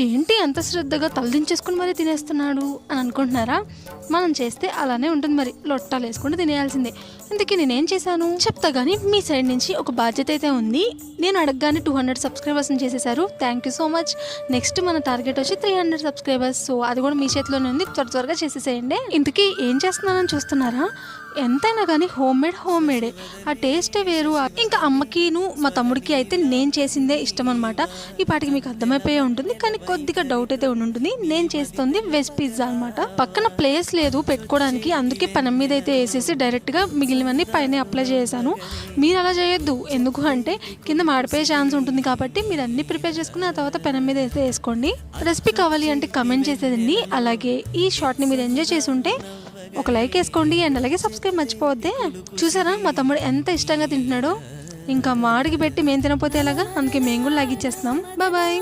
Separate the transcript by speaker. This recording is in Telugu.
Speaker 1: ఏంటి అంత శ్రద్ధగా తలదించేసుకుని మరీ తినేస్తున్నాడు అని అనుకుంటున్నారా? మనం చేస్తే అలానే ఉంటుంది మరి, లొట్టాలు వేసుకుంటూ తినేయాల్సిందే. ఇంతకీ నేనేం చేశాను చెప్తా కానీ మీ సైడ్ నుంచి ఒక బాధ్యత అయితే ఉంది. నేను అడగగానే 200 సబ్స్క్రైబర్స్ని చేసేసారు, thank you so much. Next మన టార్గెట్ వచ్చి 300 సబ్స్క్రైబర్స్. సో అది కూడా మీ చేతిలోనే ఉంది, త్వరగా చేసేసేయండి. ఇంతకీ ఏం చేస్తున్నానని చూస్తున్నారా? ఎంతైనా కానీ హోమ్ మేడే, ఆ టేస్టే వేరు. ఇంకా అమ్మకిను మా తమ్ముడికి అయితే నేను చేసిందే ఇష్టం అనమాట. ఈ పాటికి మీకు అర్థమైపోయే ఉంటుంది, కానీ కొద్దిగా డౌట్ అయితే ఉంటుంది. నేను చేస్తుంది వెజ్ పిజ్జా అనమాట. పక్కన ప్లేస్ లేదు పెట్టుకోవడానికి, అందుకే పెనం మీద అయితే వేసేసి డైరెక్ట్గా మిగిలినవన్నీ పైన అప్లై చేశాను. మీరు అలా చేయొద్దు, ఎందుకు అంటే కింద మాడిపోయే ఛాన్స్ ఉంటుంది కాబట్టి మీరు అన్ని ప్రిపేర్ చేసుకుని ఆ తర్వాత పెనం మీద అయితే వేసుకోండి. రెసిపీ కావాలి అంటే కమెంట్ చేసేదండి. అలాగే ఈ షార్ట్ని మీరు ఎంజాయ్ చేసి ఉంటే ఒక లైక్ వేసుకోండి అండ్ అలాగే సబ్స్క్రైబ్ మర్చిపోవద్దే. చూసారా మా తమ్ముడు ఎంత ఇష్టంగా తింటున్నాడో. ఇంకా మాడికి పెట్టి మేము తినపోతే ఎలాగా, అందుకే మేము కూడా లాగిచ్చేస్తున్నాం. బాయ్.